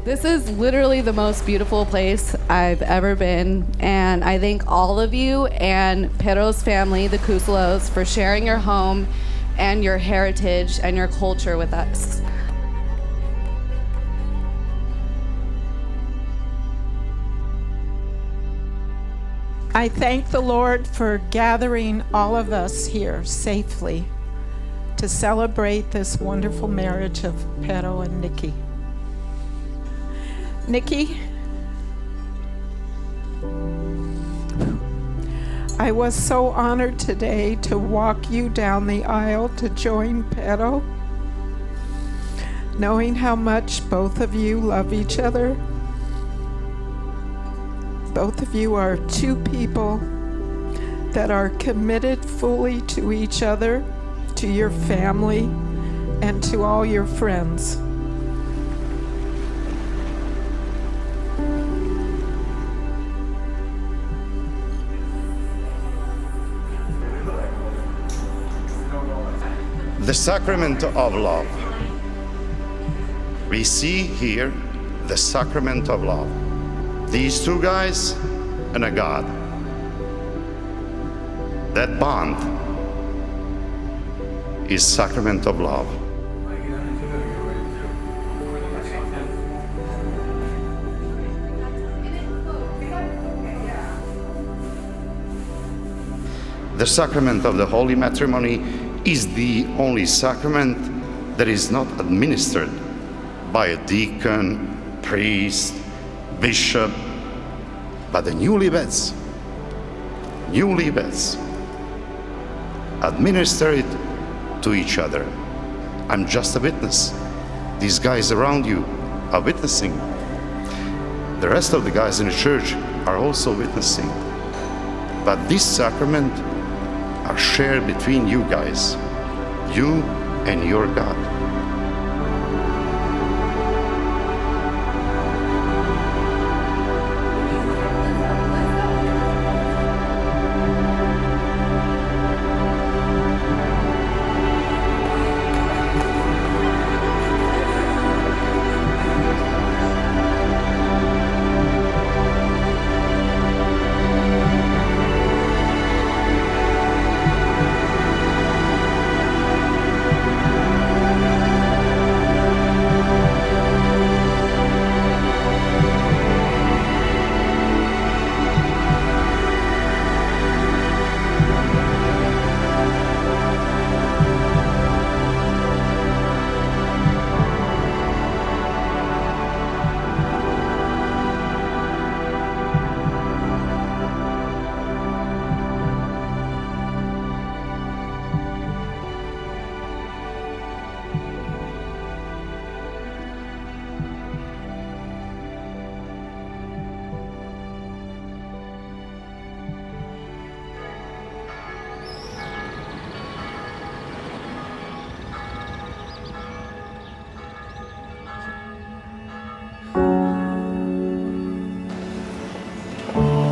This is literally the most beautiful place I've ever been, and I thank all of you and Pero's family, the Kuselos, for sharing your home and your heritage and your culture with us. I thank the Lord for gathering all of us here safely to celebrate this wonderful marriage of Pero and Nikki. Nikki, I was so honored today to walk you down the aisle to join Pero, knowing how much both of you love each other. Both of you are two people that are committed fully to each other, to your family, and to all your friends. The sacrament of love. We see here the sacrament of love. These two guys and a God. That bond is sacrament of love. The sacrament of the holy matrimony is the only sacrament that is not administered by a deacon, priest, bishop, but the newlyweds administer it to each other. I'm just a witness. These guys around you are witnessing. The rest of the guys in the church are also witnessing. But this sacrament are shared between you guys, you and your God.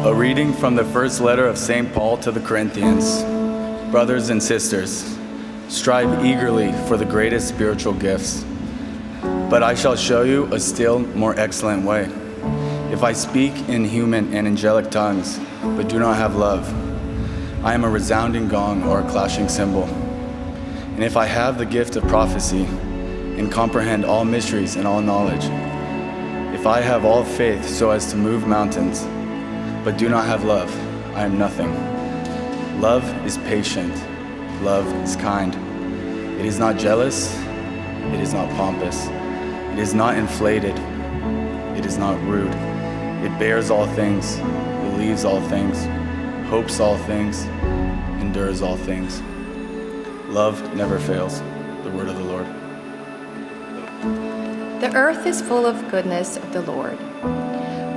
A reading from the first letter of St. Paul to the Corinthians. Brothers and sisters, strive eagerly for the greatest spiritual gifts. But I shall show you a still more excellent way. If I speak in human and angelic tongues, but do not have love, I am a resounding gong or a clashing cymbal. And if I have the gift of prophecy and comprehend all mysteries and all knowledge, if I have all faith so as to move mountains, but do not have love, I am nothing. Love is patient. Love is kind. It is not jealous. It is not pompous. It is not inflated. It is not rude. It bears all things, believes all things, hopes all things, endures all things. Love never fails. The word of the Lord. The earth is full of goodness of the Lord.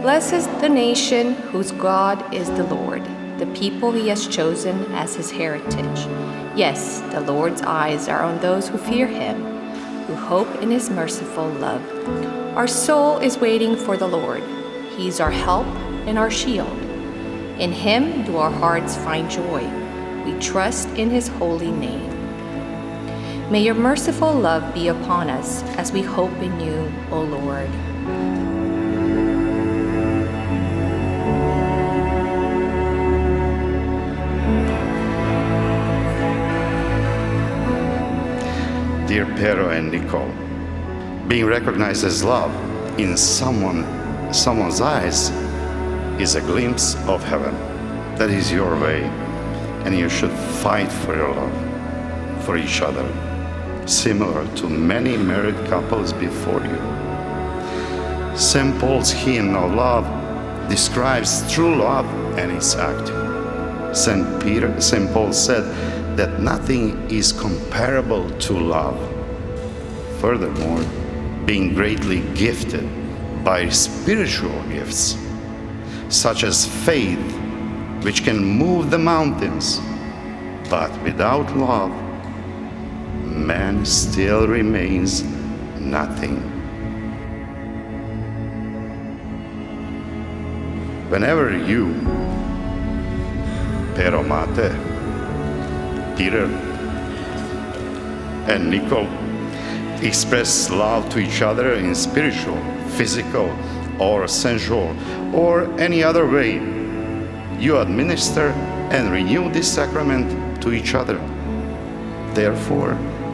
Blessed is the nation whose God is the Lord, the people he has chosen as his heritage. Yes, the Lord's eyes are on those who fear him, who hope in his merciful love. Our soul is waiting for the Lord. He is our help and our shield. In him do our hearts find joy. We trust in his holy name. May your merciful love be upon us as we hope in you, O Lord. and Nicole. Being recognized as love in someone's eyes is a glimpse of heaven. That is your way, and you should fight for your love for each other, similar to many married couples before you. St. Paul's hymn of love describes true love and its acting. St. Paul said that nothing is comparable to love. Furthermore, being greatly gifted by spiritual gifts, such as faith, which can move the mountains, but without love, man still remains nothing. Whenever you, Pero Mate, Peter, and Nicole express love to each other in spiritual, physical, or sensual, or any other way, you administer and renew this sacrament to each other. Therefore,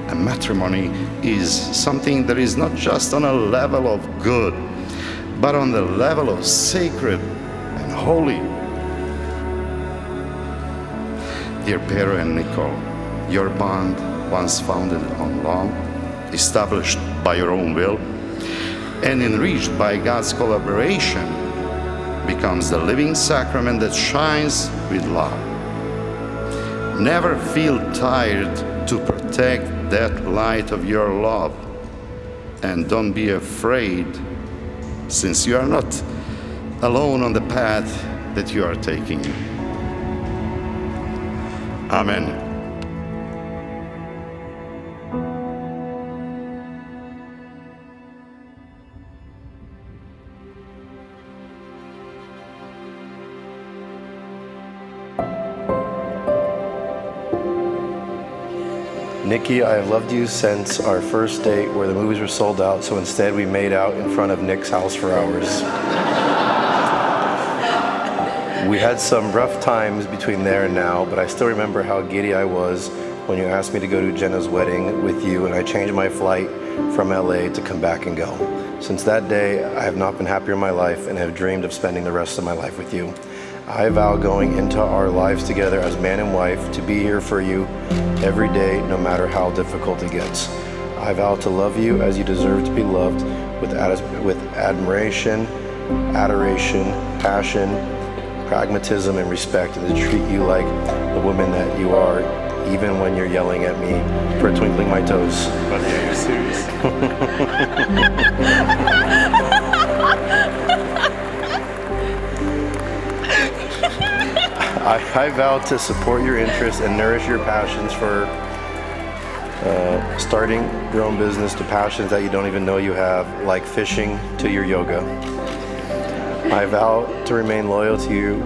a matrimony is something that is not just on a level of good, but on the level of sacred and holy. Dear Pero and Nicole, your bond, once founded on love, established by your own will, and enriched by God's collaboration, becomes the living sacrament that shines with love. Never feel tired to protect that light of your love, and don't be afraid, since you are not alone on the path that you are taking. Amen. Nikki, I have loved you since our first date where the movies were sold out, so instead we made out in front of Nick's house for hours. We had some rough times between there and now, but I still remember how giddy I was when you asked me to go to Jenna's wedding with you, and I changed my flight from LA to come back and go. Since that day, I have not been happier in my life and have dreamed of spending the rest of my life with you. I vow going into our lives together as man and wife to be here for you every day, no matter how difficult it gets. I vow to love you as you deserve to be loved, with admiration, adoration, passion, pragmatism, and respect, and to treat you like the woman that you are, even when you're yelling at me for twinkling my toes. But are you serious? I vow to support your interests and nourish your passions, for starting your own business to passions that you don't even know you have, like fishing to your yoga. I vow to remain loyal to you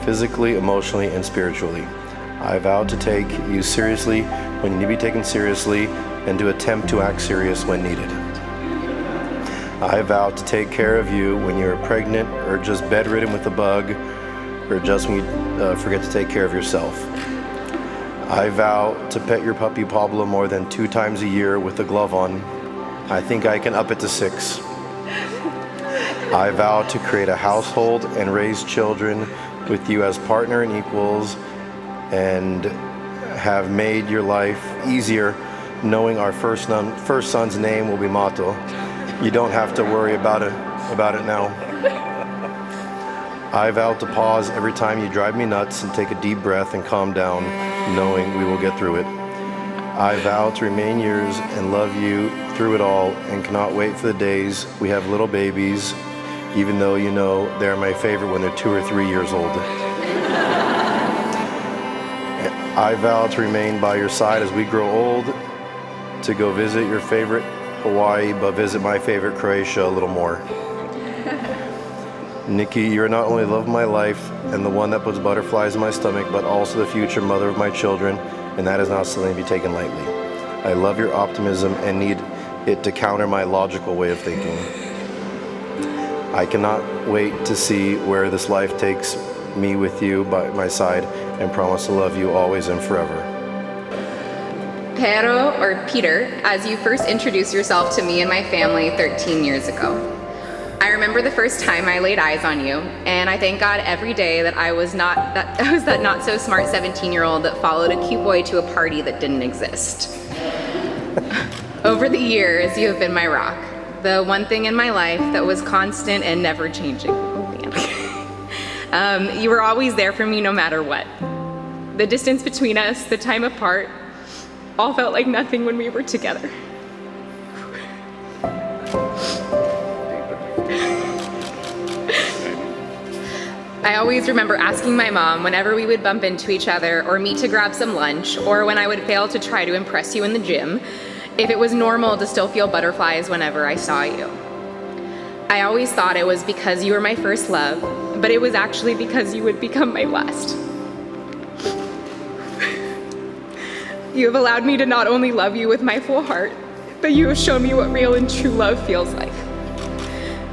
physically, emotionally, and spiritually. I vow to take you seriously when you need to be taken seriously, and to attempt to act serious when needed. I vow to take care of you when you're pregnant or just bedridden with a bug, or just when you forget to take care of yourself. I vow to pet your puppy Pablo more than 2 times a year with a glove on. I think I can up it to 6. I vow to create a household and raise children with you as partner and equals, and have made your life easier knowing our first son's name will be Mato. You don't have to worry about it now. I vow to pause every time you drive me nuts and take a deep breath and calm down, knowing we will get through it. I vow to remain yours and love you through it all, and cannot wait for the days we have little babies, even though you know they're my favorite when they're 2 or 3 years old. I vow to remain by your side as we grow old, to go visit your favorite Hawaii, but visit my favorite Croatia a little more. Nikki, you're not only the love of my life and the one that puts butterflies in my stomach, but also the future mother of my children, and that is not something to be taken lightly. I love your optimism and need it to counter my logical way of thinking. I cannot wait to see where this life takes me with you by my side, and promise to love you always and forever. Pero, or Peter, as you first introduced yourself to me and my family 13 years ago. I remember the first time I laid eyes on you, and I thank God every day that I was that not so smart 17-year-old that followed a cute boy to a party that didn't exist. Over the years, you have been my rock, the one thing in my life that was constant and never changing. Oh man. You were always there for me no matter what. The distance between us, the time apart, all felt like nothing when we were together. I always remember asking my mom whenever we would bump into each other or meet to grab some lunch, or when I would fail to try to impress you in the gym, if it was normal to still feel butterflies whenever I saw you. I always thought it was because you were my first love, but it was actually because you would become my last. You have allowed me to not only love you with my full heart, but you have shown me what real and true love feels like.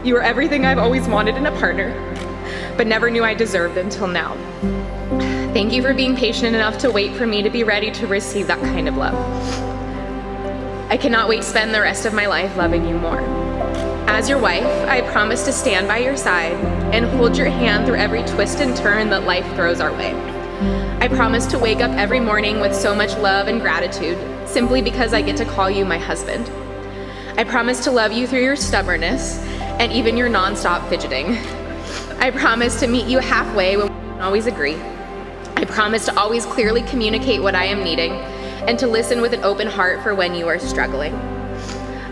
You are everything I've always wanted in a partner, but never knew I deserved until now. Thank you for being patient enough to wait for me to be ready to receive that kind of love. I cannot wait to spend the rest of my life loving you more. As your wife, I promise to stand by your side and hold your hand through every twist and turn that life throws our way. I promise to wake up every morning with so much love and gratitude, simply because I get to call you my husband. I promise to love you through your stubbornness and even your nonstop fidgeting. I promise to meet you halfway when we don't always agree. I promise to always clearly communicate what I am needing and to listen with an open heart for when you are struggling.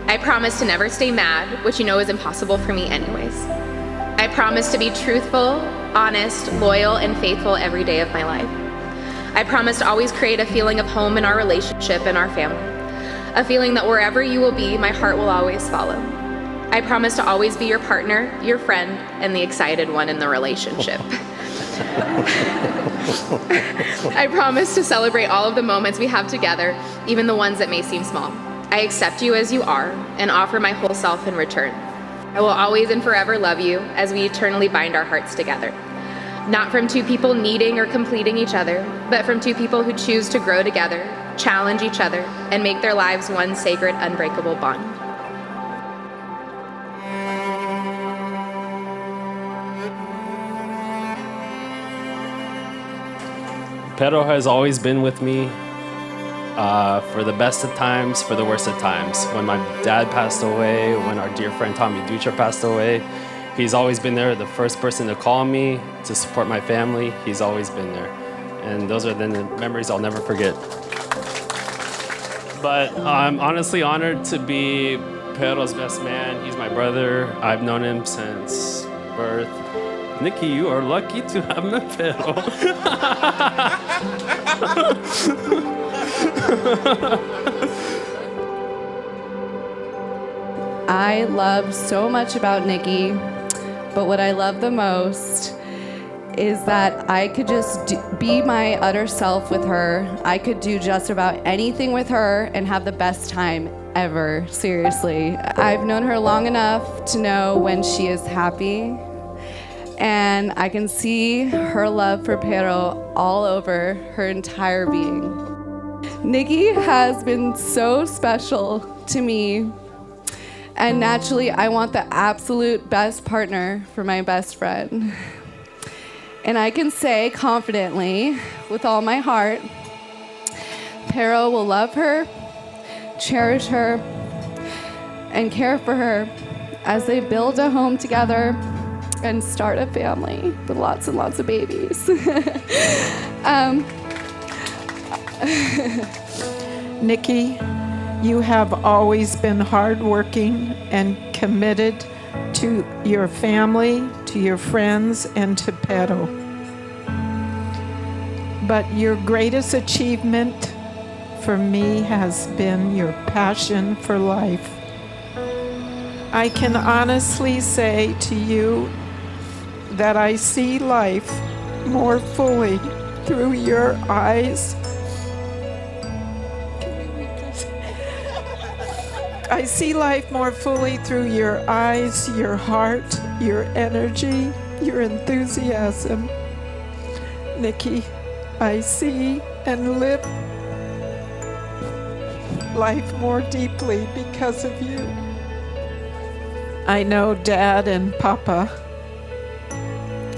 I promise to never stay mad, which you know is impossible for me anyways. I promise to be truthful, honest, loyal, and faithful every day of my life. I promise to always create a feeling of home in our relationship and our family. A feeling that wherever you will be, my heart will always follow. I promise to always be your partner, your friend, and the excited one in the relationship. I promise to celebrate all of the moments we have together, even the ones that may seem small. I accept you as you are and offer my whole self in return. I will always and forever love you as we eternally bind our hearts together. Not from two people needing or completing each other, but from two people who choose to grow together, challenge each other, and make their lives one sacred, unbreakable bond. Pedro has always been with me for the best of times, for the worst of times. When my dad passed away, when our dear friend Tommy Dutra passed away, he's always been there, the first person to call me, to support my family. He's always been there. And those are the memories I'll never forget. But I'm honestly honored to be Pedro's best man. He's my brother. I've known him since birth. Nikki, you are lucky to have met Pedro. I love so much about Nikki, but what I love the most is that I could just be my utter self with her. I could do just about anything with her and have the best time ever, seriously. I've known her long enough to know when she is happy, and I can see her love for Pedro all over her entire being. Nikki has been so special to me, and naturally I want the absolute best partner for my best friend. And I can say confidently, with all my heart, Pedro will love her, cherish her, and care for her as they build a home together and start a family with lots and lots of babies. Nikki, you have always been hardworking and committed to your family, to your friends, and to Pedro. But your greatest achievement for me has been your passion for life. I can honestly say to you that I see life more fully through your eyes. I see life more fully through your eyes, your heart, your energy, your enthusiasm. Nikki, I see and live life more deeply because of you. I know Dad and Papa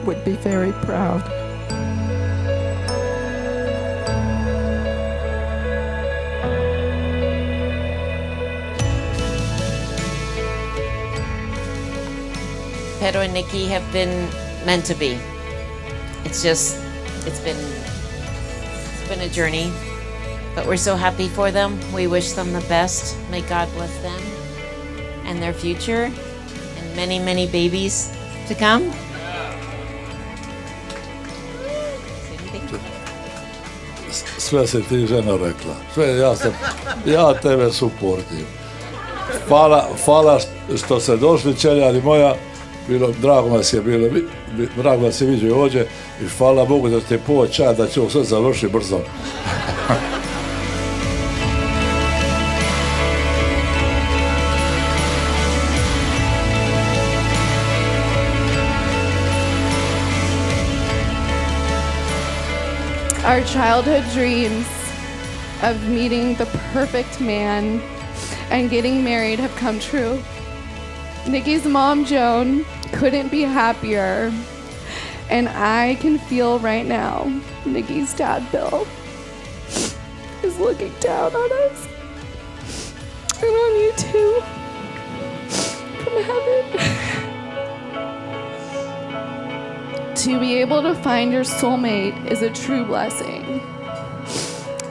would be very proud. Pedro and Nikki have been meant to be. It's been a journey, but we're so happy for them. We wish them the best. May God bless them and their future and many, many babies to come. Sve si ti žena rekla. Sve, ja tebe suportim. Hvala što ste došli, čeljari moja. Drago nas je vidio ovdje i hvala Bogu da ste počeli, da će ovo sve završiti brzo. Our childhood dreams of meeting the perfect man and getting married have come true. Nikki's mom, Joan, couldn't be happier. And I can feel right now Nikki's dad, Bill, is looking down on us. And on you too, from heaven. To be able to find your soulmate is a true blessing.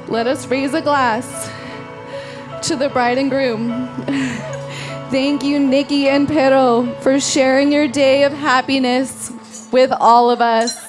Let us raise a glass to the bride and groom. Thank you, Nikki and Pedro, for sharing your day of happiness with all of us.